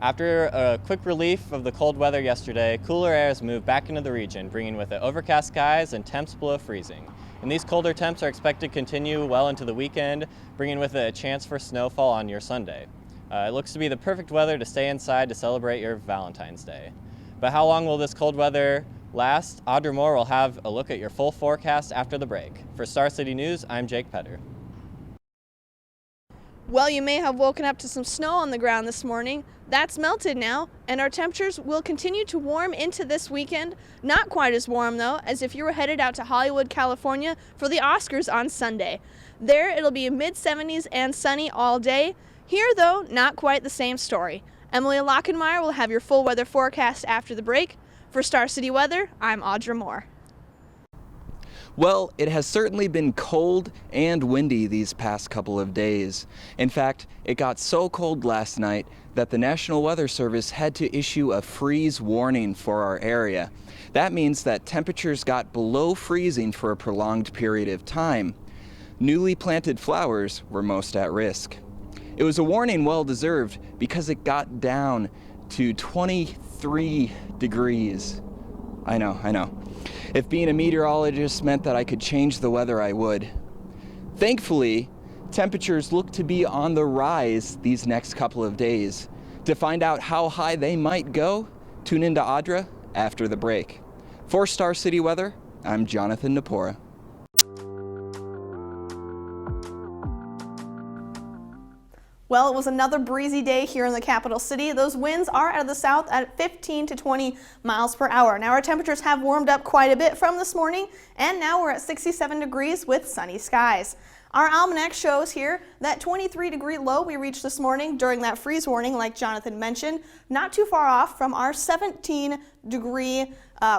After a quick relief of the cold weather yesterday, cooler air has moved back into the region, bringing with it overcast skies and temps below freezing. And these colder temps are expected to continue well into the weekend, bringing with it a chance for snowfall on your Sunday. It looks to be the perfect weather to stay inside to celebrate your Valentine's Day. But how long will this cold weather last? Audra Moore will have a look at your full forecast after the break. For Star City News, I'm Jake Petter. Well, you may have woken up to some snow on the ground this morning. That's melted now, and our temperatures will continue to warm into this weekend. Not quite as warm, though, as if you were headed out to Hollywood, California for the Oscars on Sunday. There, it'll be mid-70s and sunny all day. Here, though, not quite the same story. Emily Lockenmeyer will have your full weather forecast after the break. For Star City Weather, I'm Audra Moore. Well, it has certainly been cold and windy these past couple of days. In fact, it got so cold last night that the National Weather Service had to issue a freeze warning for our area. That means that temperatures got below freezing for a prolonged period of time. Newly planted flowers were most at risk. It was a warning well deserved because it got down to 23 degrees. I know. If being a meteorologist meant that I could change the weather, I would. Thankfully, temperatures look to be on the rise these next couple of days. To find out how high they might go, tune into Audra after the break. For Star City Weather, I'm Jonathan Napora. Well, it was another breezy day here in the capital city. Those winds are out of the south at 15 to 20 miles per hour. Now our temperatures have warmed up quite a bit from this morning, and now we're at 67 degrees with sunny skies. Our almanac shows here that 23-degree low we reached this morning during that freeze warning, like Jonathan mentioned, not too far off from our 17-degree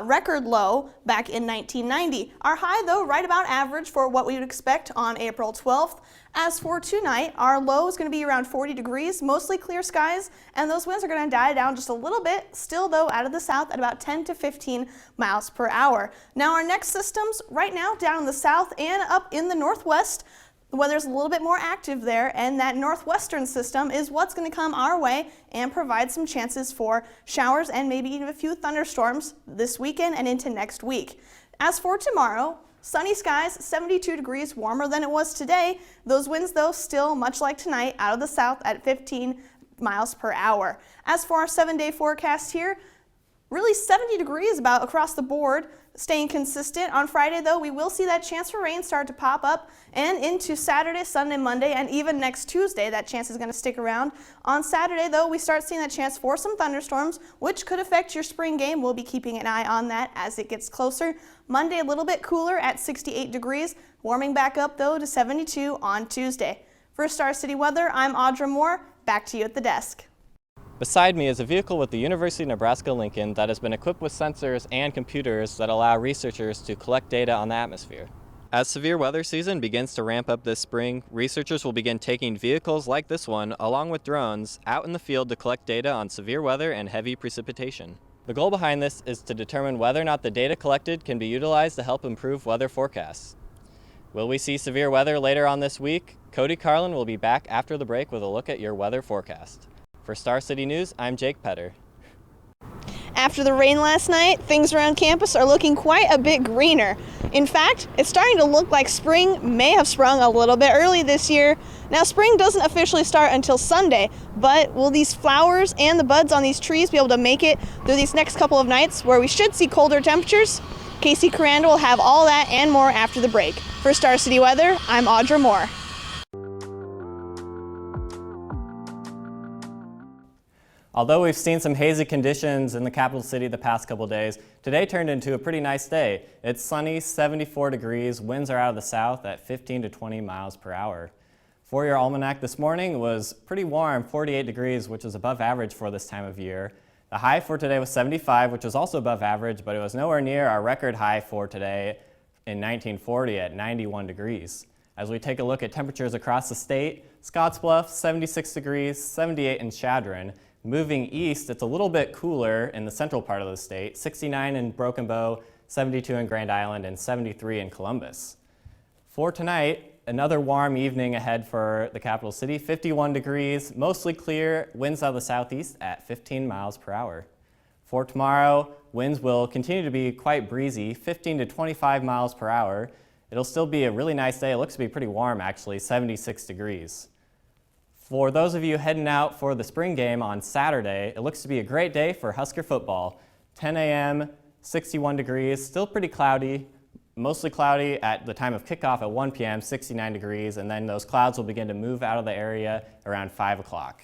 record low back in 1990. Our high, though, right about average for what we would expect on April 12th. As for tonight, our low is going to be around 40 degrees, mostly clear skies, and those winds are going to die down just a little bit, still though out of the south at about 10 to 15 miles per hour. Now our next systems right now down in the south and up in the northwest, the weather's a little bit more active there, and that northwestern system is what's going to come our way and provide some chances for showers and maybe even a few thunderstorms this weekend and into next week. As for tomorrow, sunny skies, 72 degrees warmer than it was today. Those winds, though, still much like tonight, out of the south at 15 miles per hour. As for our 7-day forecast here, really 70 degrees about across the board, staying consistent. On Friday, though, we will see that chance for rain start to pop up, and into Saturday, Sunday, Monday, and even next Tuesday, that chance is going to stick around. On Saturday, though, we start seeing that chance for some thunderstorms, which could affect your spring game. We'll be keeping an eye on that as it gets closer. Monday, a little bit cooler at 68 degrees, warming back up, though, to 72 on Tuesday. For Star City Weather, I'm Audra Moore. Back to you at the desk. Beside me is a vehicle with the University of Nebraska-Lincoln that has been equipped with sensors and computers that allow researchers to collect data on the atmosphere. As severe weather season begins to ramp up this spring, researchers will begin taking vehicles like this one, along with drones, out in the field to collect data on severe weather and heavy precipitation. The goal behind this is to determine whether or not the data collected can be utilized to help improve weather forecasts. Will we see severe weather later on this week? Cody Carlin will be back after the break with a look at your weather forecast. For Star City News, I'm Jake Petter. After the rain last night, things around campus are looking quite a bit greener. In fact, it's starting to look like spring may have sprung a little bit early this year. Now, spring doesn't officially start until Sunday, but will these flowers and the buds on these trees be able to make it through these next couple of nights where we should see colder temperatures? Casey Caranda will have all that and more after the break. For Star City Weather, I'm Audra Moore. Although we've seen some hazy conditions in the capital city the past couple days, today turned into a pretty nice day. It's sunny, 74 degrees, winds are out of the south at 15 to 20 miles per hour. For your almanac this morning was pretty warm, 48 degrees, which is above average for this time of year. The high for today was 75, which was also above average, but it was nowhere near our record high for today in 1940 at 91 degrees. As we take a look at temperatures across the state, Scottsbluff, 76 degrees, 78 in Chadron. Moving east, it's a little bit cooler in the central part of the state, 69 in Broken Bow, 72 in Grand Island, and 73 in Columbus. For tonight, Another warm evening ahead for the capital city, 51 degrees, mostly clear, winds out of the southeast at 15 miles per hour. For tomorrow, winds will continue to be quite breezy, 15 to 25 miles per hour. It'll still be a really nice day. It looks to be pretty warm, actually, 76 degrees. For those of you heading out for the spring game on Saturday, it looks to be a great day for Husker football. 10 a.m., 61 degrees, still pretty cloudy, mostly cloudy at the time of kickoff at 1 p.m., 69 degrees, and then those clouds will begin to move out of the area around 5 o'clock.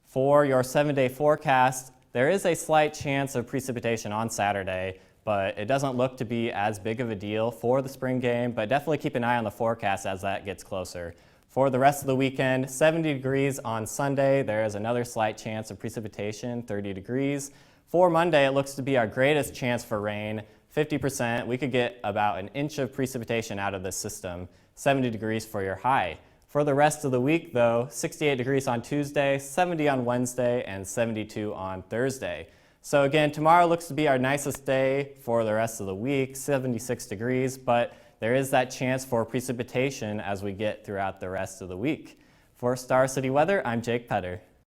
For your 7-day forecast, there is a slight chance of precipitation on Saturday, but it doesn't look to be as big of a deal for the spring game, but definitely keep an eye on the forecast as that gets closer. For the rest of the weekend, 70 degrees on Sunday. There is another slight chance of precipitation, 30 degrees. For Monday, it looks to be our greatest chance for rain, 50%. We could get about an inch of precipitation out of this system, 70 degrees for your high. For the rest of the week, though, 68 degrees on Tuesday, 70 on Wednesday, and 72 on Thursday. So again, tomorrow looks to be our nicest day for the rest of the week, 76 degrees, but there is that chance for precipitation as we get throughout the rest of the week. For Star City Weather, I'm Jake Petter.